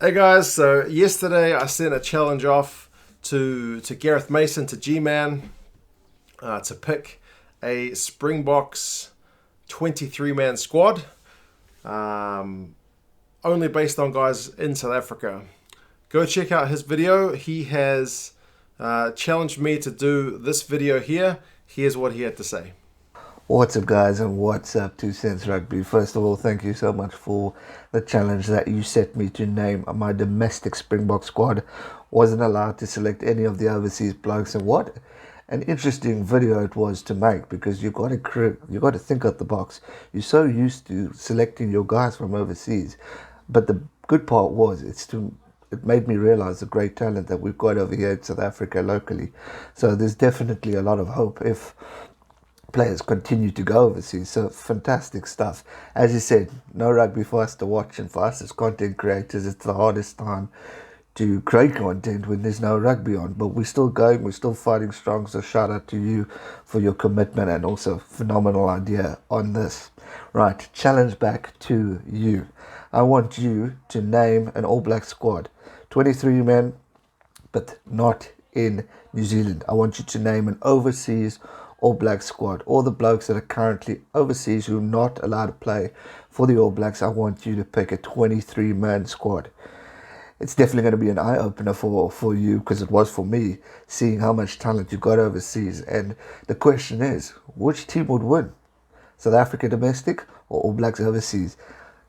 Hey guys, so yesterday I sent a challenge off to Gareth Mason, to G-Man, to pick a Springboks 23-man squad, um, only based on guys in South Africa. Go check out his video. He has challenged me to do this video here. Here's what he had to say. What's up, guys, and what's up, Two Cents Rugby? First of all, thank you so much for the challenge that you set me to name my domestic Springbok squad. Wasn't allowed to select any of the overseas blokes, and what an interesting video it was to make, because you got to think out the box. You're so used to selecting your guys from overseas, but the good part was it made me realize the great talent that we've got over here in South Africa locally. So there's definitely a lot of hope if players continue to go overseas. So fantastic stuff. As you said, no rugby for us to watch, and for us as content creators, it's the hardest time to create content when there's no rugby on. But we're still going, we're still fighting strong. So shout out to you for your commitment, and also phenomenal idea on this. Right, challenge back to you. I want you to name an All Black squad, 23 men, but not in New Zealand. I want you to name an overseas All Black squad. All the blokes that are currently overseas who are not allowed to play for the All Blacks, I want you to pick a 23-man squad. It's definitely going to be an eye-opener for you, because it was for me, seeing how much talent you got overseas. And the question is, which team would win? South Africa domestic or All Blacks overseas?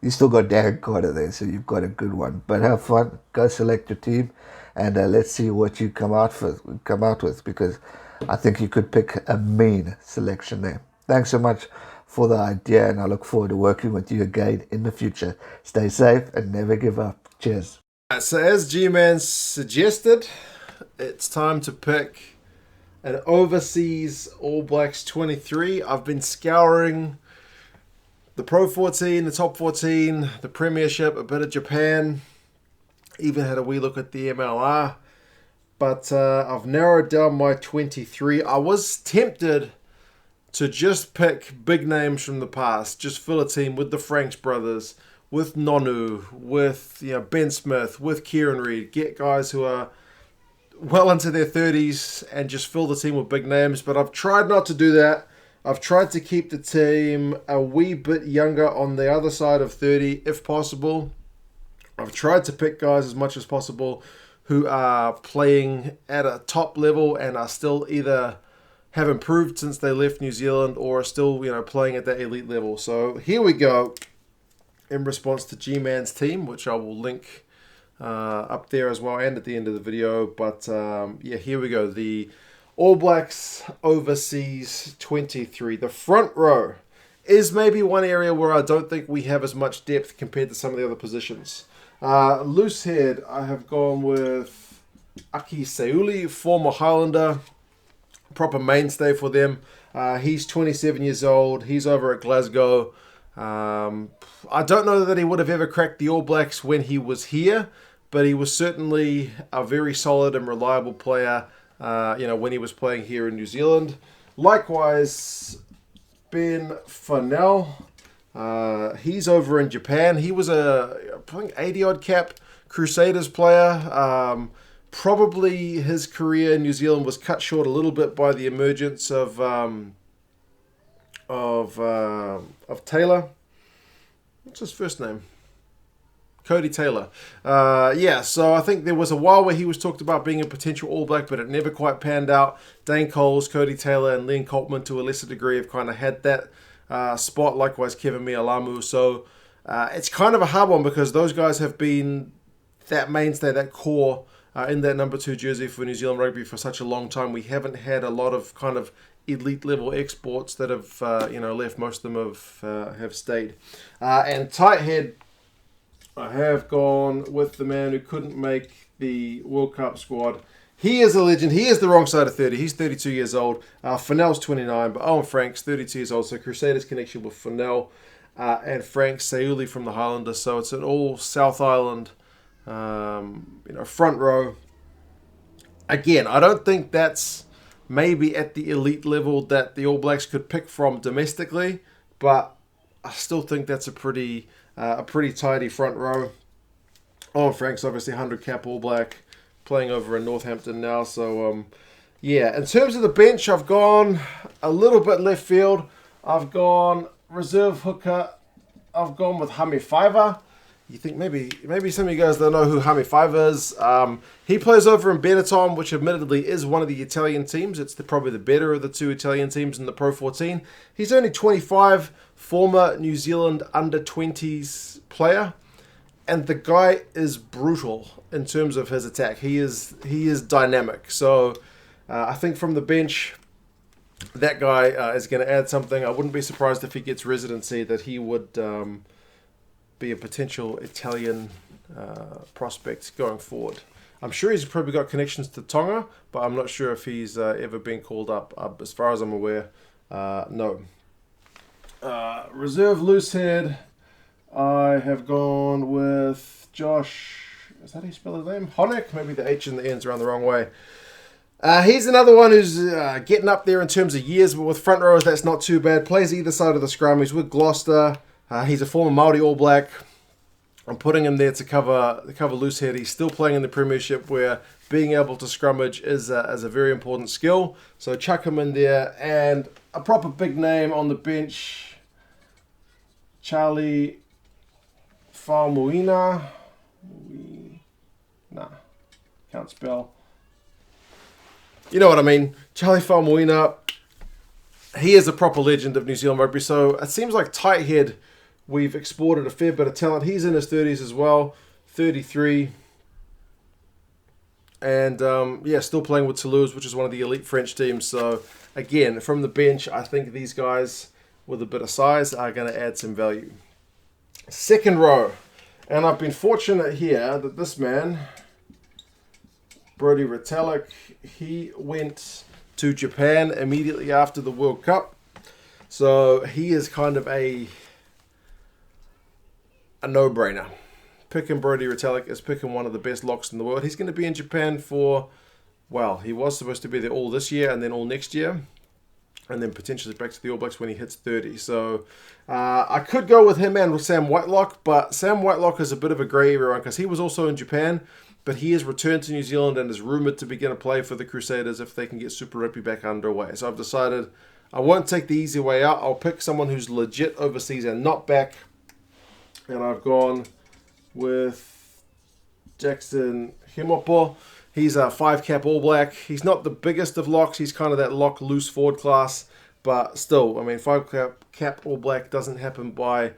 You still got Darren Carter there, so you've got a good one. But have fun, go select your team, and let's see what you come out with, because I think you could pick a mean selection there. Thanks so much for the idea, and I look forward to working with you again in the future. Stay safe and never give up. Cheers. So as G-Man suggested, it's time to pick an overseas All Blacks 23. I've been scouring the Pro 14, the Top 14, the Premiership, a bit of Japan, even had a wee look at the MLR. But I've narrowed down my 23. I was tempted to just pick big names from the past, just fill a team with the Franks brothers, with Nonu, with Ben Smith, with Kieran Reid, get guys who are well into their 30s and just fill the team with big names. But I've tried not to do that. I've tried to keep the team a wee bit younger on the other side of 30 if possible. I've tried to pick guys as much as possible who are playing at a top level and are still either have improved since they left New Zealand or are still playing at that elite level. So here we go, in response to G-Man's team, which I will link up there as well and at the end of the video. But yeah, here we go. The All Blacks overseas 23. The front row is maybe one area where I don't think we have as much depth compared to some of the other positions. Loose head, I have gone with Aki Seuli, former Highlander, proper mainstay for them. He's 27 years old. He's over at Glasgow. I don't know that he would have ever cracked the All Blacks when he was here, but he was certainly a very solid and reliable player, when he was playing here in New Zealand. Likewise, Ben Fennell. He's over in Japan. He was a 80-odd cap Crusaders player. Probably his career in New Zealand was cut short a little bit by the emergence of Taylor. What's his first name? Cody Taylor. So I think there was a while where he was talked about being a potential All Black, but it never quite panned out. Dane Coles, Cody Taylor, and Len Coltman to a lesser degree have kind of had that spot. Likewise, Kevin Mialamu. So it's kind of a hard one, because those guys have been that mainstay, that core in that number 2 jersey for New Zealand rugby for such a long time. We haven't had a lot of kind of elite level exports that have left. Most of them have stayed. And tight head, I have gone with the man who couldn't make the World Cup squad. He is a legend. He is the wrong side of 30. He's 32 years old. Fennell's 29, but Owen Franks, 32 years old. So Crusaders connection with Fennell and Frank Seuli from the Highlanders. So it's an all South Island, front row. Again, I don't think that's maybe at the elite level that the All Blacks could pick from domestically, but I still think that's a pretty tidy front row. Oh, Frank's obviously 100 cap All Black, playing over in Northampton now. So, yeah, in terms of the bench, I've gone a little bit left field. I've gone reserve hooker. I've gone with Hami Fiver. You think maybe some of you guys don't know who Hami Fiver is. He plays over in Benetton, which admittedly is one of the Italian teams. It's probably the better of the two Italian teams in the Pro 14. He's only 25, former New Zealand under-20s player. And the guy is brutal in terms of his attack. He is dynamic. So I think from the bench, that guy is going to add something. I wouldn't be surprised if he gets residency that he would be a potential Italian prospect going forward. I'm sure he's probably got connections to Tonga, but I'm not sure if he's ever been called up. As far as I'm aware, no. Reserve loosehead. I have gone with Josh. Is that how you spell his name? Honeck? Maybe the H and the N's around the wrong way. He's another one who's getting up there in terms of years, but with front rowers, that's not too bad. Plays either side of the scrum. He's with Gloucester. He's a former Māori All Black. I'm putting him there to cover loosehead. He's still playing in the Premiership, where being able to scrummage is a very important skill. So chuck him in there. And a proper big name on the bench, Charlie Faumuina. Nah, can't spell. You know what I mean. Charlie Faumuina. He is a proper legend of New Zealand rugby. So it seems like tight head, we've exported a fair bit of talent. He's in his 30s as well, 33. And yeah, still playing with Toulouse, which is one of the elite French teams. So again, from the bench, I think these guys with a bit of size are going to add some value. Second row, and I've been fortunate here that this man, Brodie Retallick, he went to Japan immediately after the World Cup. So he is kind of a no-brainer. Picking Brodie Retallick is picking one of the best locks in the world. He's going to be in Japan for, well, he was supposed to be there all this year and then all next year, and then potentially back to the All Blacks when he hits 30. So I could go with him and with Sam Whitelock, but Sam Whitelock is a bit of a grey area one because he was also in Japan, but he has returned to New Zealand and is rumoured to begin to play for the Crusaders if they can get Super Rugby back underway. So I've decided I won't take the easy way out. I'll pick someone who's legit overseas and not back. And I've gone with Jackson Himopo. He's a 5-cap All Black. He's not the biggest of locks. He's kind of that lock loose forward class. But still, I mean, 5-cap All Black doesn't happen by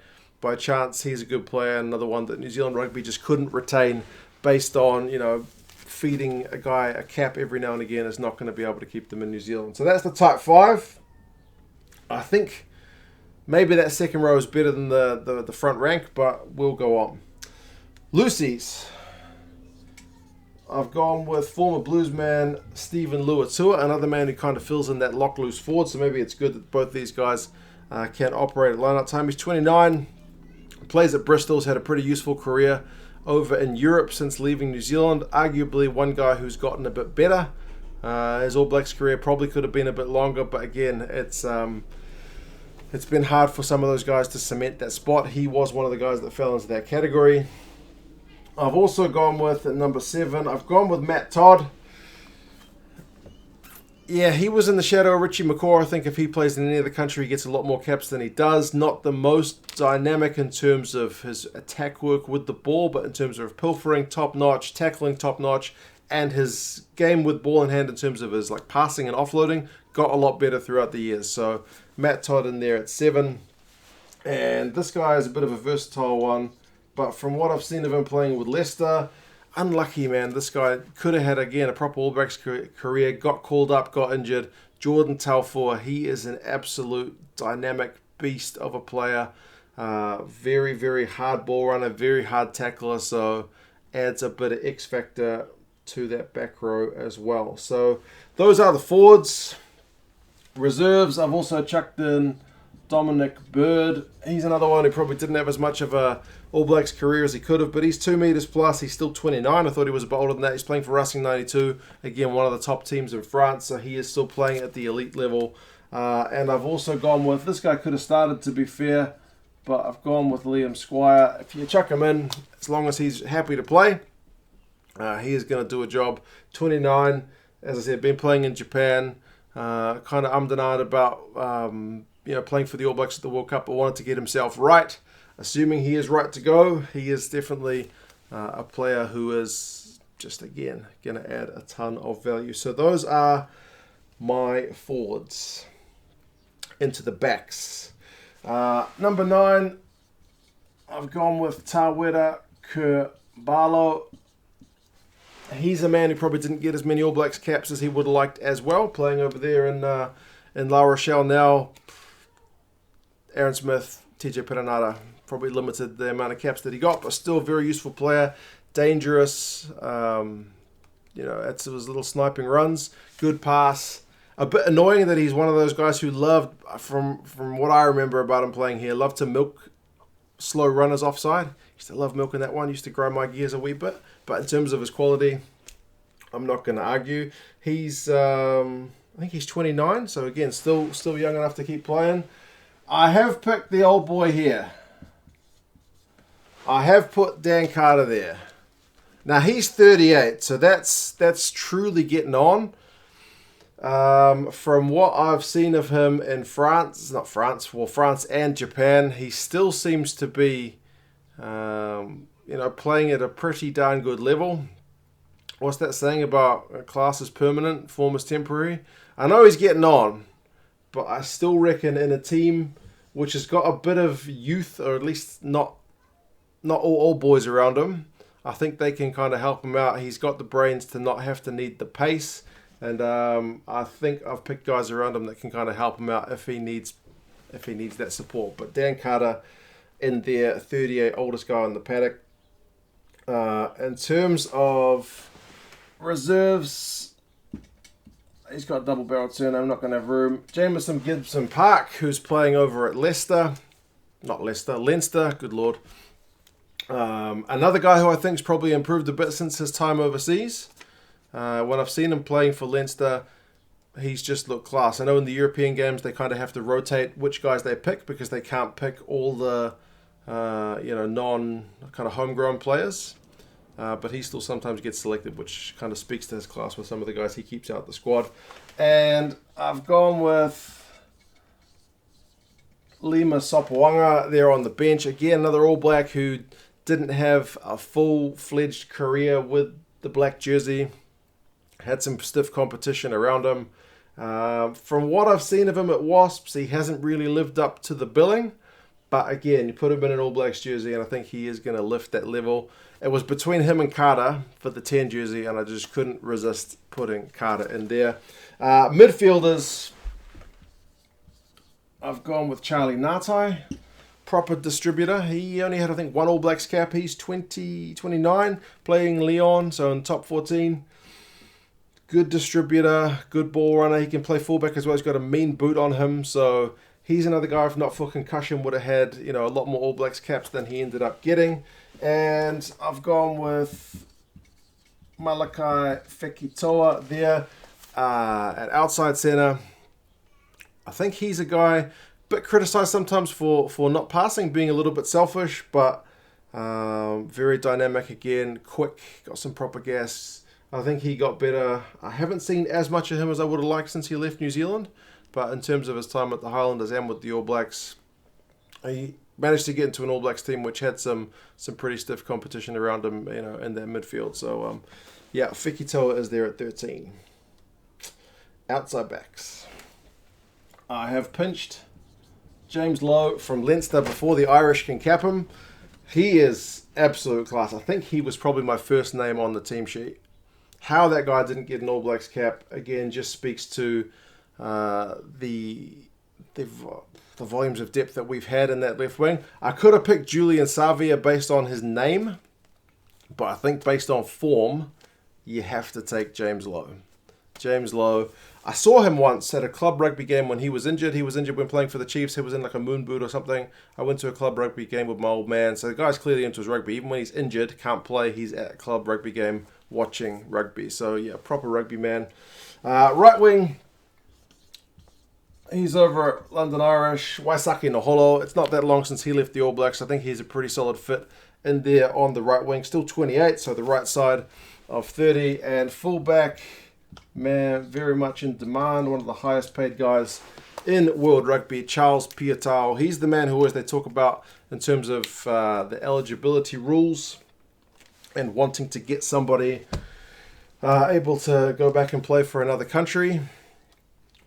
chance. He's a good player. Another one that New Zealand Rugby just couldn't retain based on, you know, feeding a guy a cap every now and again is not going to be able to keep them in New Zealand. So that's the type 5. I think maybe that second row is better than the front rank, but we'll go on. Lucy's. I've gone with former Bluesman Stephen Luatua, another man who kind of fills in that lock loose forward, so maybe it's good that both these guys can operate at line-out time. He's 29, plays at Bristol's, had a pretty useful career over in Europe since leaving New Zealand. Arguably one guy who's gotten a bit better. His All Blacks career probably could have been a bit longer, but again, it's been hard for some of those guys to cement that spot. He was one of the guys that fell into that category. I've also gone with, at number 7, I've gone with Matt Todd. Yeah, he was in the shadow of Richie McCaw. I think if he plays in any other country, he gets a lot more caps than he does. Not the most dynamic in terms of his attack work with the ball, but in terms of pilfering, top-notch, tackling, top-notch, and his game with ball in hand in terms of his like passing and offloading got a lot better throughout the years. So Matt Todd in there at 7. And this guy is a bit of a versatile one. But from what I've seen of him playing with Leicester, unlucky, man. This guy could have had, again, a proper All Blacks career, got called up, got injured. Jordan Taufua, he is an absolute dynamic beast of a player. Very, very hard ball runner, very hard tackler, so adds a bit of X factor to that back row as well. So those are the forwards. Reserves, I've also chucked in Dominic Bird. He's another one who probably didn't have as much of a All Blacks career as he could have, but he's 2 meters plus. He's still 29. I thought he was a bit older than that. He's playing for Racing 92. Again, one of the top teams in France, so he is still playing at the elite level. And I've also gone with, this guy could have started, to be fair, but I've gone with Liam Squire. If you chuck him in, as long as he's happy to play, he is going to do a job. 29, as I said, been playing in Japan. Kind of ummed and ahed about playing for the All Blacks at the World Cup, but wanted to get himself right. Assuming he is right to go, he is definitely a player who is just, again, going to add a ton of value. So those are my forwards. Into the backs. Number 9, I've gone with Tawera Kurbalo. He's a man who probably didn't get as many All Blacks caps as he would have liked as well, playing over there in La Rochelle now. Aaron Smith, TJ Perenara probably limited the amount of caps that he got, but still a very useful player. Dangerous, it's his little sniping runs. Good pass. A bit annoying that he's one of those guys who loved, from what I remember about him playing here, loved to milk slow runners offside. Used to love milking that one. Used to grind my gears a wee bit. But in terms of his quality, I'm not going to argue. He's, I think he's 29, so again, still young enough to keep playing. I have picked the old boy here. I have put Dan Carter there. Now he's 38, so that's truly getting on. From what I've seen of him in France and Japan, he still seems to be, playing at a pretty darn good level. What's that saying about class is permanent, form is temporary? I know he's getting on, but I still reckon in a team which has got a bit of youth, or at least not all boys around him, I think they can kind of help him out. He's got the brains to not have to need the pace. And I think I've picked guys around him that can kind of help him out if he needs that support. But Dan Carter in there, 38, oldest guy in the paddock. In terms of reserves, he's got a double-barreled surname, I'm not going to have room. Jamison Gibson Park, who's playing over at Leinster, good lord. Another guy who I think's probably improved a bit since his time overseas. When I've seen him playing for Leinster, he's just looked class. I know in the European games they kind of have to rotate which guys they pick because they can't pick all the non kind of homegrown players. But he still sometimes gets selected, which kind of speaks to his class with some of the guys he keeps out the squad. And I've gone with Lima Sopawanga there on the bench. Again, another All Black who didn't have a full-fledged career with the black jersey. Had some stiff competition around him. From what I've seen of him at Wasps, he hasn't really lived up to the billing. But again, you put him in an All Blacks jersey, and I think he is going to lift that level. It was between him and Carter for the 10 jersey, and I just couldn't resist putting Carter in there. Midfielders, I've gone with Charlie Ngatai. Proper distributor. He only had, I think, one All Blacks cap. He's 29, playing Lyon, so in top 14. Good distributor, good ball runner. He can play fullback as well. He's got a mean boot on him, so he's another guy, if not for concussion, would have had a lot more All Blacks caps than he ended up getting. And I've gone with Malakai Fekitoa there at outside centre. I think he's a guy a bit criticised sometimes for not passing, being a little bit selfish, but very dynamic again, quick, got some proper gas. I think he got better. I haven't seen as much of him as I would have liked since he left New Zealand, but in terms of his time at the Highlanders and with the All Blacks, he managed to get into an All Blacks team which had some pretty stiff competition around him, in that midfield. So, Fekitoa is there at 13. Outside backs. I have pinched James Lowe from Leinster before the Irish can cap him. He is absolute class. I think he was probably my first name on the team sheet. How that guy didn't get an All Blacks cap, again, just speaks to the volumes of depth that we've had in that left wing. I could have picked Julian Savia based on his name, but I think based on form, you have to take James Lowe. James Lowe. I saw him once at a club rugby game when he was injured. He was injured when playing for the Chiefs. He was in like a moon boot or something. I went to a club rugby game with my old man. So the guy's clearly into his rugby. Even when he's injured, can't play, he's at a club rugby game watching rugby. So yeah, proper rugby man. Right wing, He's over at London Irish, Waisake Noholo. It's not that long since he left the All Blacks. I think he's a pretty solid fit in there on the right wing. Still 28, so the right side of 30. And fullback, man, very much in demand. One of the highest paid guys in World Rugby, Charles Piutau. He's the man who always they talk about in terms of the eligibility rules and wanting to get somebody able to go back and play for another country.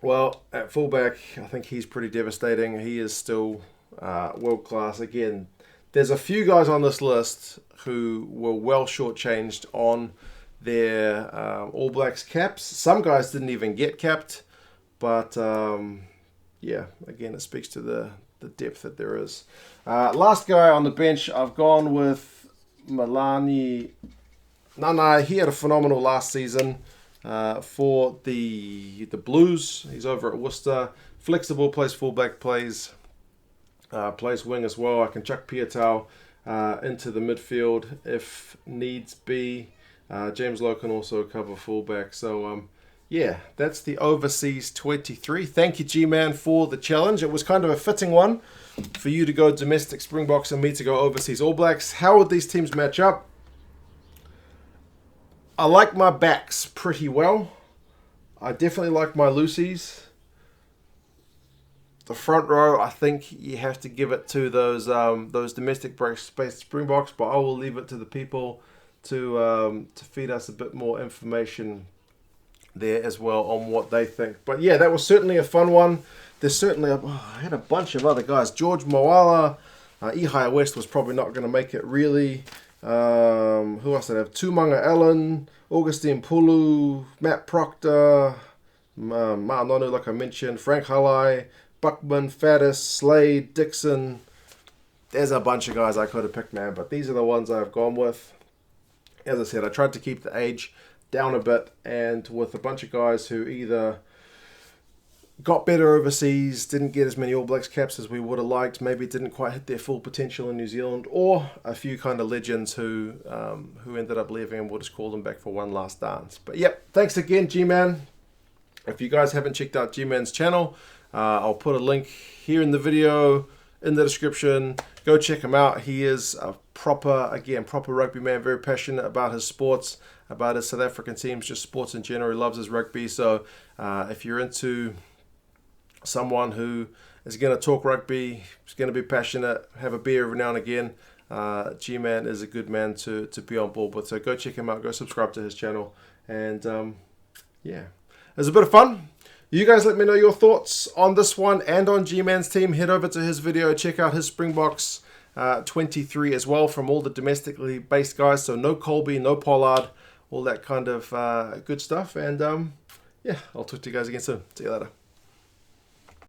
Well, at fullback, I think he's pretty devastating. He is still world class. Again, there's a few guys on this list who were well shortchanged on their All Blacks caps. Some guys didn't even get capped, but yeah, again, it speaks to the depth that there is. Last guy on the bench, I've gone with Malani Nanai. He had a phenomenal last season. For the Blues. He's over at Worcester. Flexible, plays fullback, plays wing as well. I can chuck Piutau into the midfield if needs be. James Lowe can also cover fullback. So, yeah, that's the Overseas 23. Thank you, G-Man, for the challenge. It was kind of a fitting one for you to go domestic Springboks and me to go Overseas All Blacks. How would these teams match up? I like my backs pretty well. I definitely like my loosies. The front row, I think you have to give it to those domestic based Springboks, but I will leave it to the people to feed us a bit more information there as well on what they think. But yeah, that was certainly a fun one. There's certainly I had a bunch of other guys. George Moala, Ihaya West was probably not going to make it really. Who else did I have? Tumanga Allen, Augustine Pulu, Matt Proctor, Ma'anonu, like I mentioned, Frank Halai, Buckman, Faddis, Slade, Dixon. There's a bunch of guys I could have picked, man, but these are the ones I've gone with. As I said, I tried to keep the age down a bit, and with a bunch of guys who either got better overseas, didn't get as many All Blacks caps as we would have liked, maybe didn't quite hit their full potential in New Zealand, or a few kind of legends who ended up leaving, and we'll just call them back for one last dance. But yep, thanks again, G-Man. If you guys haven't checked out G-Man's channel, I'll put a link here in the video, in the description. Go check him out. He is a proper rugby man, very passionate about his sports, about his South African teams, just sports in general. He loves his rugby. So if you're into someone who is going to talk rugby, is going to be passionate, have a beer every now and again, G-Man is a good man to be on board with. So go check him out, go subscribe to his channel, and yeah, it was a bit of fun. You guys let me know your thoughts on this one and on G-Man's team. Head over to his video, check out his Springboks 23 as well, from all the domestically based guys. So no Colby, no Pollard, all that kind of good stuff. And yeah, I'll talk to you guys again soon. See you later.